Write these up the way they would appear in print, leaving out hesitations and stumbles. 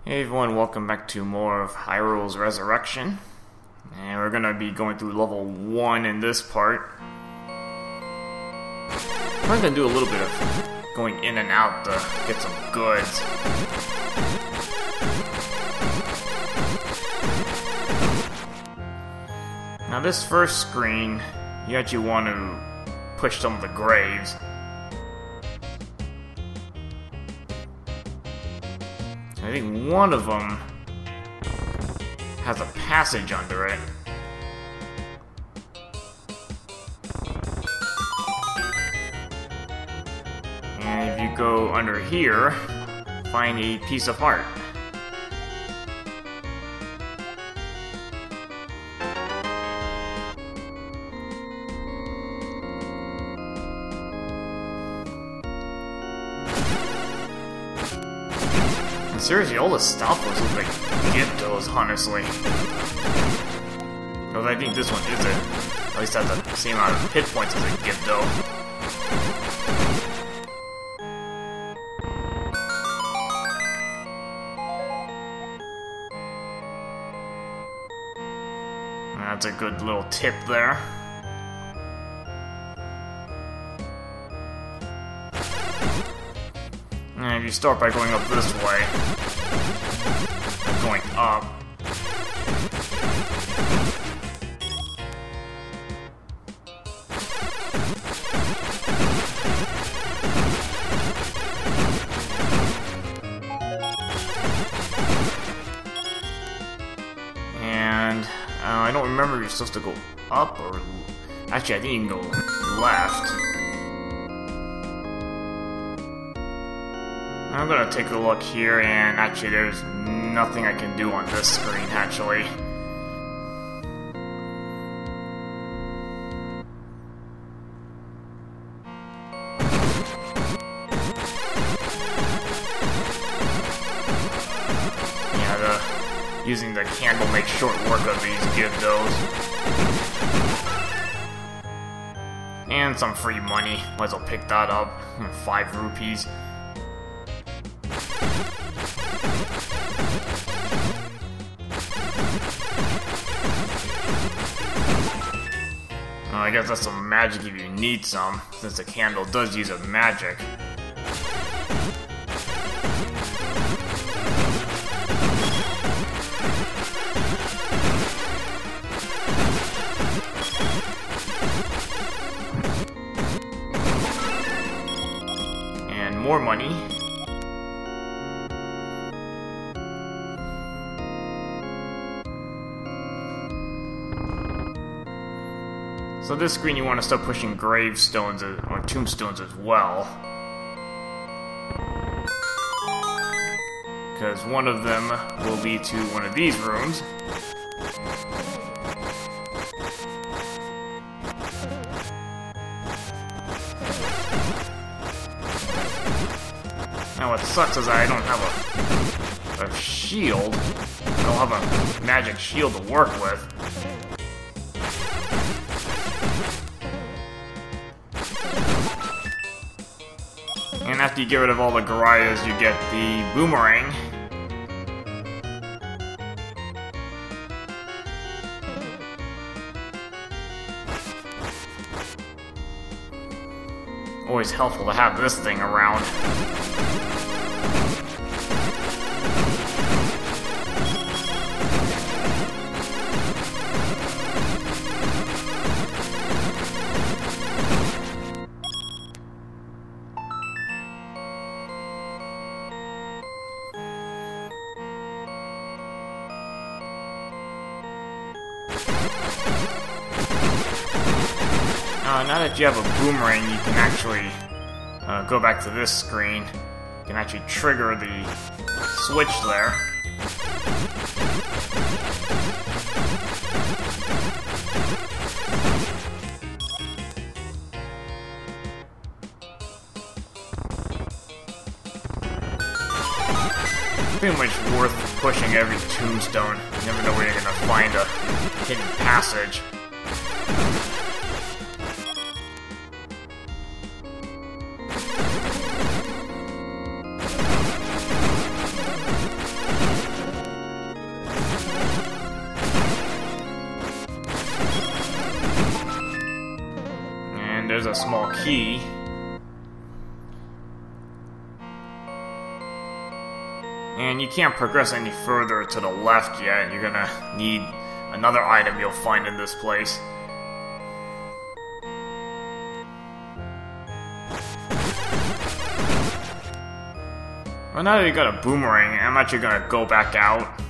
Hey everyone, welcome back to more of Hyrule's Resurrection. And we're gonna be going through level 1 in this part. I'm gonna do a little bit of going in and out to get some goods. Now this first screen, you actually want to push some of the graves. I think one of them has a passage under it. And if you go under here, find a piece of heart. Seriously, all the stuff was look like Gyptos, honestly. Because I think this one is at least has the same amount of hit points as a Gypto. That's a good little tip there. And you start by going up this way. Going up. And I don't remember if you're supposed to go up or... Actually, I think you can go left. I'm gonna take a look here, and actually there's nothing I can do on this screen, actually. Yeah, using the candle makes short work of these Gyptos. And some free money, might as well pick that up. 5 rupees. I guess that's some magic if you need some, since the candle does use a magic. And more money. So this screen you want to start pushing gravestones or tombstones as well. Because one of them will lead to one of these rooms. Now what sucks is I don't have a shield. I don't have a magic shield to work with. And after you get rid of all the Garayas, you get the boomerang. Always helpful to have this thing around. Now that you have a boomerang, you can actually go back to this screen. You can actually trigger the switch there. Pretty much worth pushing every tombstone. You never know where you're gonna find a hidden passage. a small key. And you can't progress any further to the left yet. You're gonna need another item you'll find in this place. Well, now that you got a boomerang, I'm actually gonna go back out,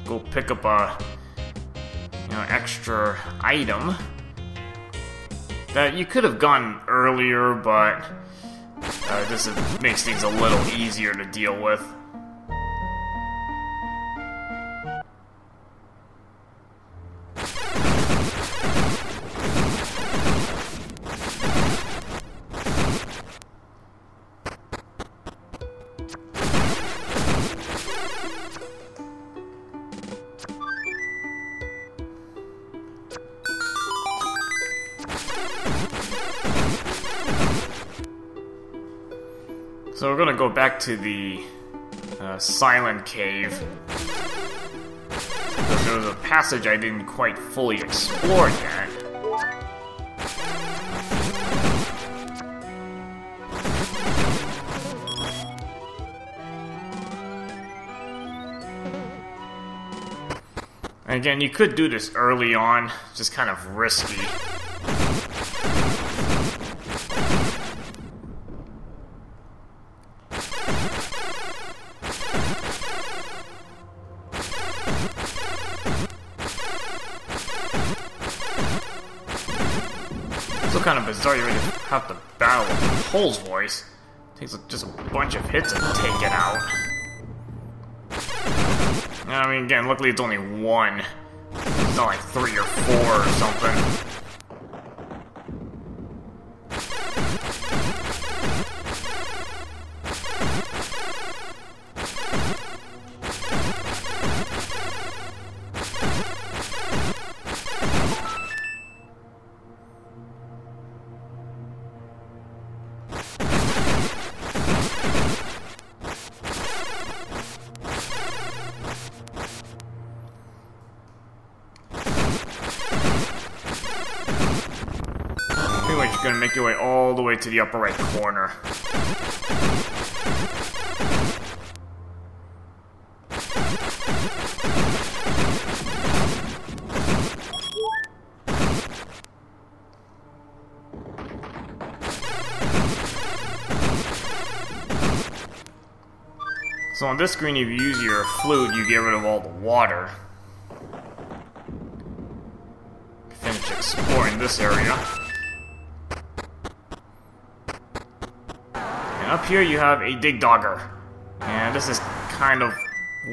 go pick up a, extra item that you could have gotten earlier, but this makes things a little easier to deal with. So we're gonna go back to the Silent Cave. There was a passage I didn't quite fully explore yet. And again, you could do this early on, just kind of risky. Still kind of bizarre you really have to battle with Cole's voice. It takes just a bunch of hits to take it out. I mean, again, luckily it's only one. It's not like 3 or 4 or something. You're gonna make your way all the way to the upper right corner. So on this screen, if you use your flute, you get rid of all the water. Finish exploring this area. Up here you have a Dig Dogger, and this is kind of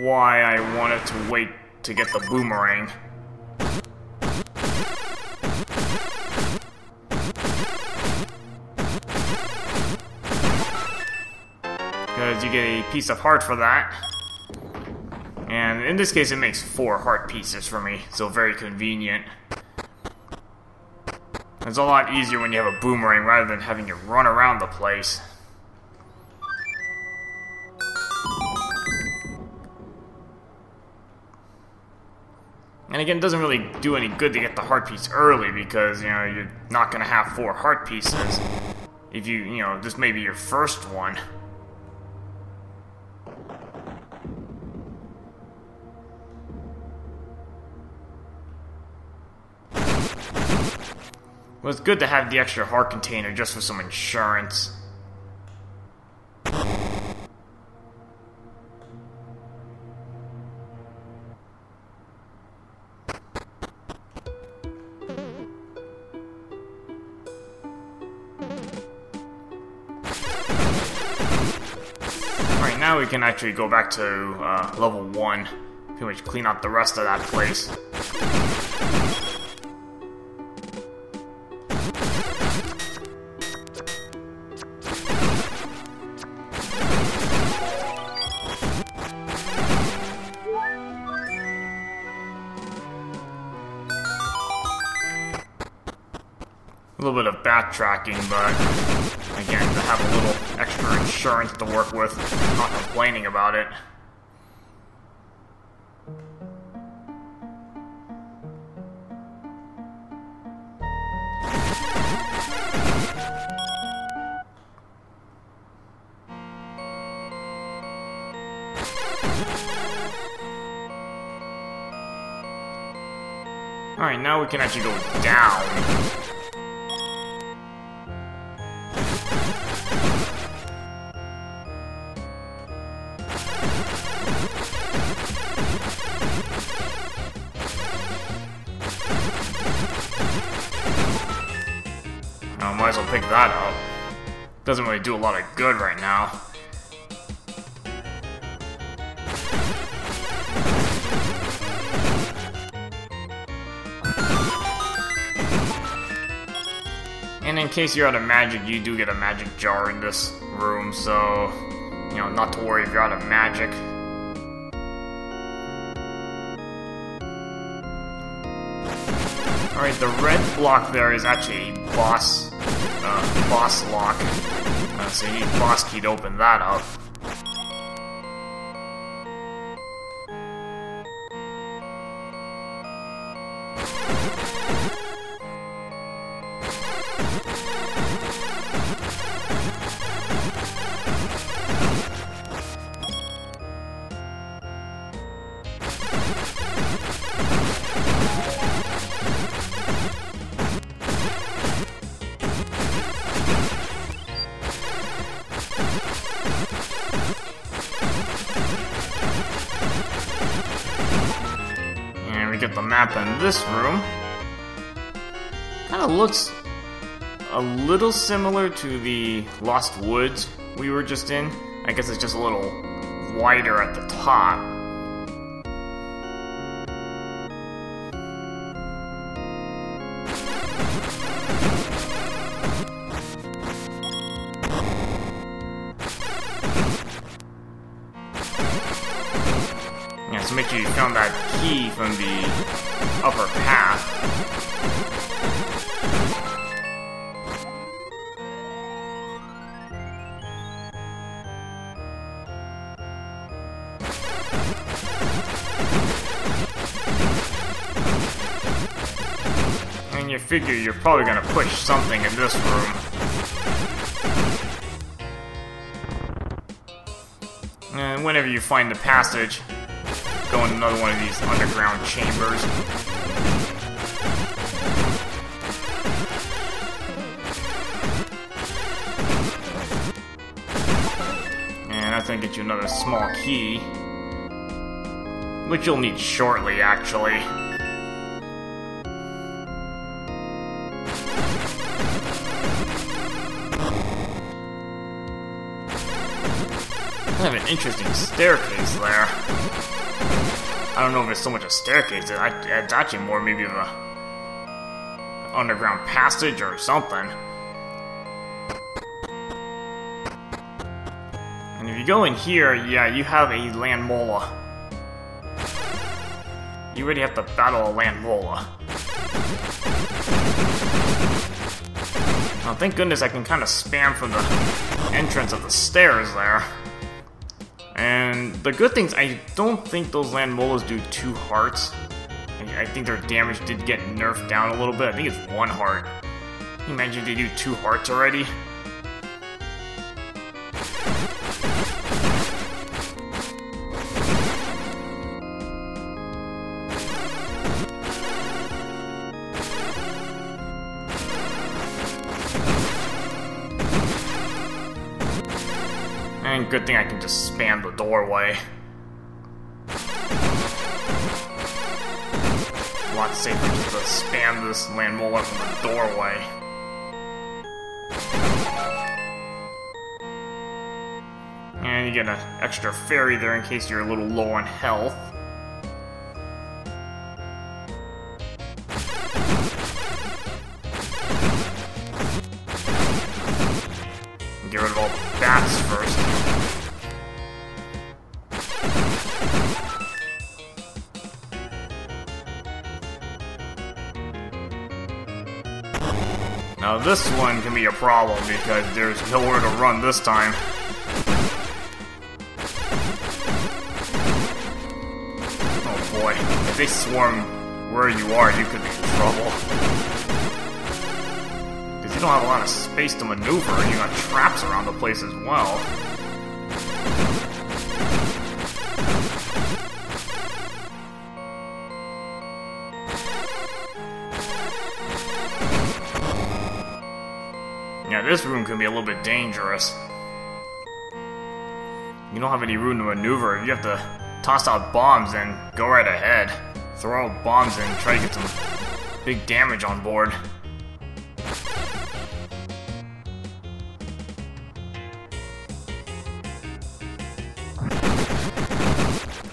why I wanted to wait to get the boomerang. Because you get a piece of heart for that. And in this case it makes 4 heart pieces for me, so very convenient. It's a lot easier when you have a boomerang rather than having to run around the place. And again, it doesn't really do any good to get the heart piece early because, you're not going to have 4 heart pieces if this may be your first one. Well, it's good to have the extra heart container just for some insurance. Alright, now we can actually go back to level 1. Pretty much clean out the rest of that place. A little bit of backtracking, but again, to have a little extra insurance to work with, I'm not complaining about it. Alright, now we can actually go down. I might as well pick that up. Doesn't really do a lot of good right now. And in case you're out of magic, you do get a magic jar in this room, so, you know, not to worry if you're out of magic. Alright, the red block there is actually a boss lock. So you need boss key to open that up. Get the map in this room. Kind of looks a little similar to the Lost Woods we were just in. I guess it's just a little wider at the top. Yeah, so make sure you found that key from the upper path. And you figure you're probably gonna push something in this room. And whenever you find the passage, go in another one of these underground chambers. And that's gonna get you another small key, which you'll need shortly, actually. Kind of an interesting staircase there. I don't know if it's so much a staircase, it's actually more maybe of a underground passage or something. And if you go in here, yeah, you have a land mola. You already have to battle a land mola. Now, thank goodness I can kind of spam from the entrance of the stairs there. And the good thing is, I don't think those land molas do 2 hearts. I think their damage did get nerfed down a little bit. I think it's 1 heart. Can you imagine if they do 2 hearts already? And good thing I can just spam the doorway. A lot safer just to spam this land mola from the doorway. And you get an extra fairy there in case you're a little low on health. Get rid of all the bats first. Now this one can be a problem because there's nowhere to run this time. Oh boy, if they swarm where you are, you could be in trouble. Because you don't have a lot of space to maneuver, and you got traps around the place as well. this room can be a little bit dangerous. You don't have any room to maneuver. You have to toss out bombs and go right ahead. Throw out bombs and try to get some big damage on board.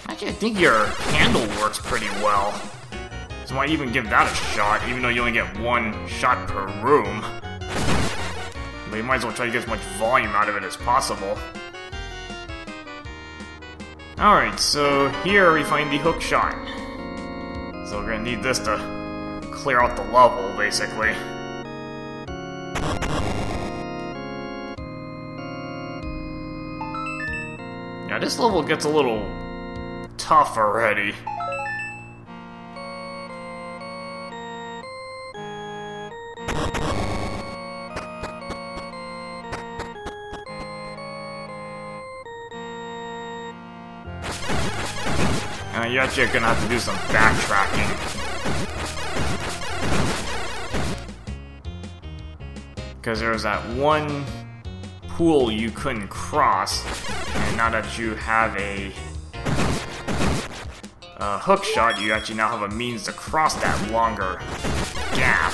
Actually, I think your candle works pretty well. So I might even give that a shot, even though you only get one shot per room. But you might as well try to get as much volume out of it as possible. Alright, so here we find the hook shot. So we're gonna need this to clear out the level, basically. Yeah, this level gets a little tough already. You're actually gonna have to do some backtracking. Because there was that one pool you couldn't cross, and now that you have a hook shot, you actually now have a means to cross that longer gap.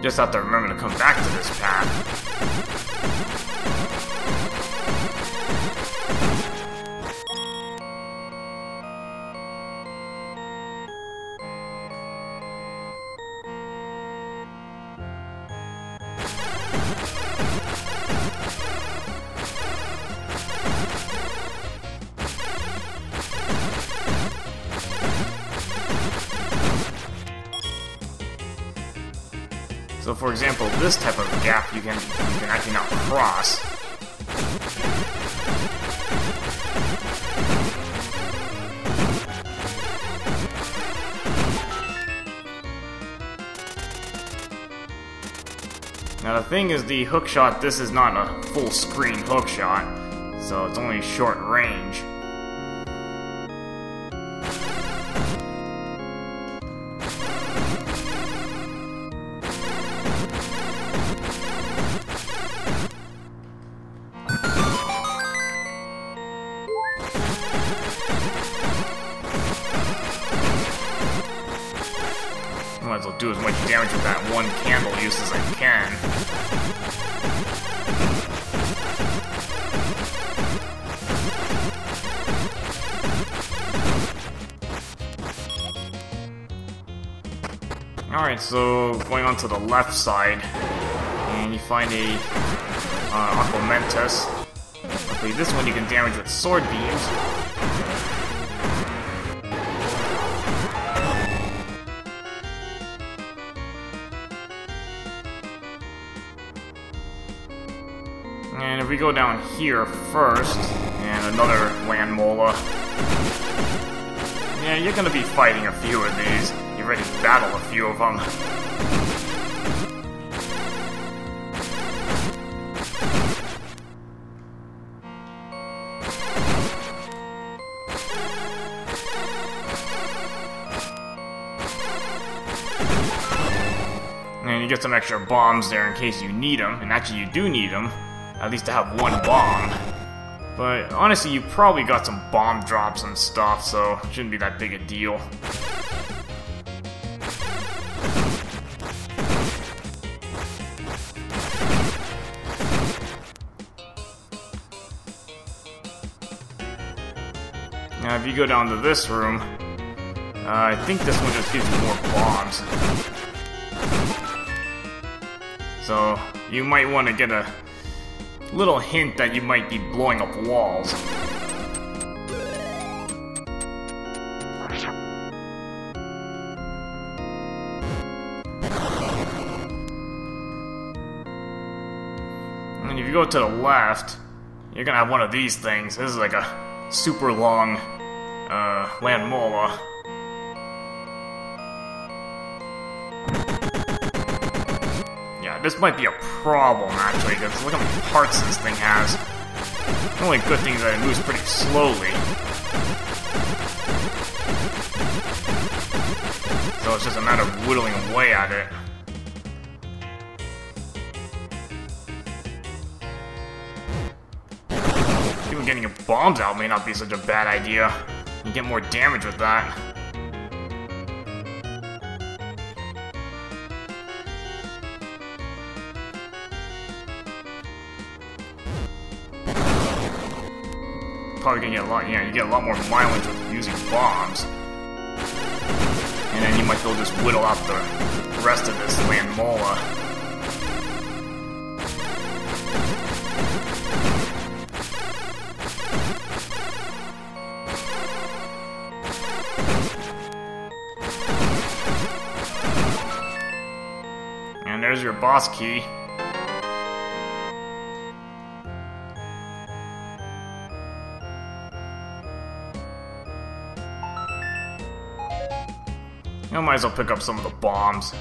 Just have to remember to come back to this path. So for example, this type of gap you can actually not cross. Now the thing is, the hook shot, this is not a full screen hook shot, so it's only short range. Might as well do as much damage with that one candle use as I can. Alright, so going on to the left side, and you find a Aquamentus. Luckily, this one you can damage with sword beams. And if we go down here first, and another land mola. Yeah, you're gonna be fighting a few of these. You're ready to battle a few of them. And you get some extra bombs there in case you need them, and actually you do need them. At least to have one bomb. But honestly, you probably got some bomb drops and stuff, so it shouldn't be that big a deal. Now if you go down to this room, I think this one just gives you more bombs. So you might want to get a little hint that you might be blowing up walls. And if you go to the left, you're gonna have one of these things. This is like a super long Land Mola. Yeah, this might be a problem, actually, because look how many parts this thing has. The only good thing is that it moves pretty slowly. So it's just a matter of whittling away at it. Even getting your bombs out may not be such a bad idea. You get more damage with that. Probably gonna get a lot, you get a lot more mileage with using bombs. And then you might be able to just whittle out the rest of this Land Mola. And there's your boss key. I might as well pick up some of the bombs.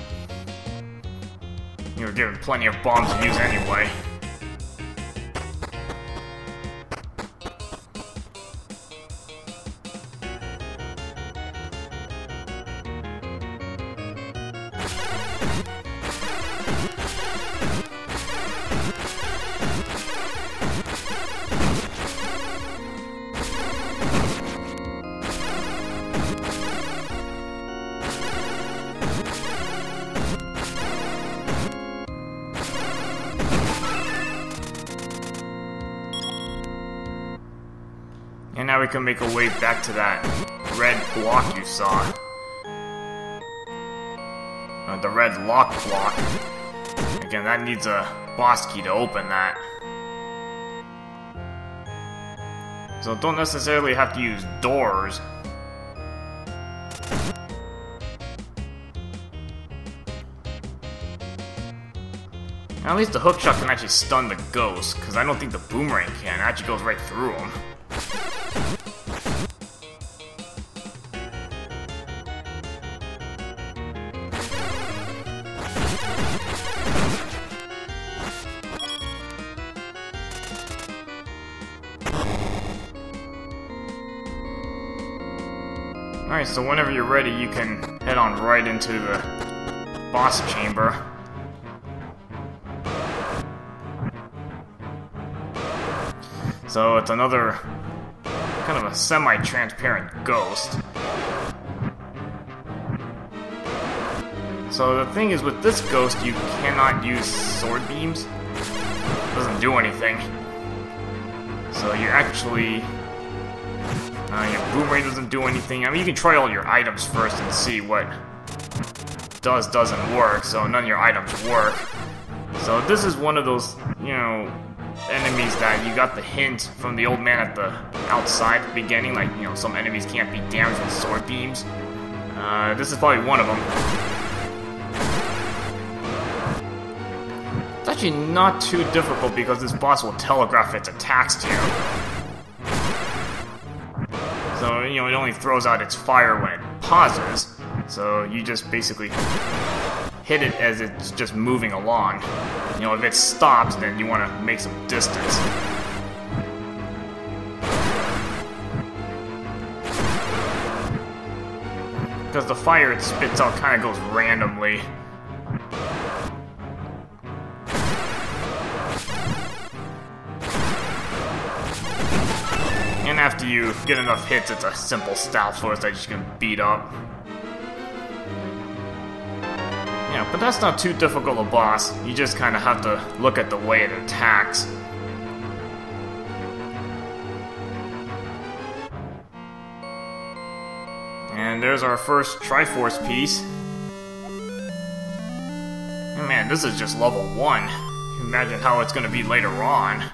You were given plenty of bombs to use anyway. And now we can make our way back to that red block you saw. The red lock block. Again, that needs a boss key to open that. So don't necessarily have to use doors. At least the hookshot can actually stun the ghost, because I don't think the boomerang can. It actually goes right through him. Alright, so whenever you're ready, you can head on right into the boss chamber. So it's another kind of a semi-transparent ghost. So the thing is, with this ghost, you cannot use sword beams. It doesn't do anything. So you're actually... your boomerang doesn't do anything. I mean, you can try all your items first and see what doesn't work. So none of your items work. So this is one of those, enemies that you got the hint from the old man at the outside at the beginning. Like, some enemies can't be damaged with sword beams. This is probably one of them. It's actually not too difficult because this boss will telegraph its attacks to you. So, it only throws out its fire when it pauses. So, you just basically hit it as it's just moving along. If it stops, then you want to make some distance. Because the fire it spits out kind of goes randomly. And after you get enough hits, it's a simple staff force that you can beat up. Yeah, but that's not too difficult a boss. You just kind of have to look at the way it attacks. And there's our first Triforce piece. And man, this is just level 1. Imagine how it's going to be later on.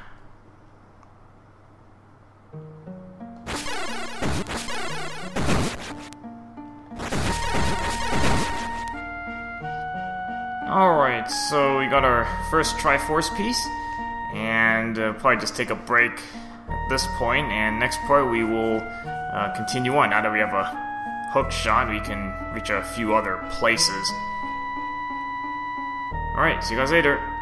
Alright, so we got our first Triforce piece, and probably just take a break at this point, and next part we will continue on. Now that we have a hook shot, we can reach a few other places. Alright, see you guys later.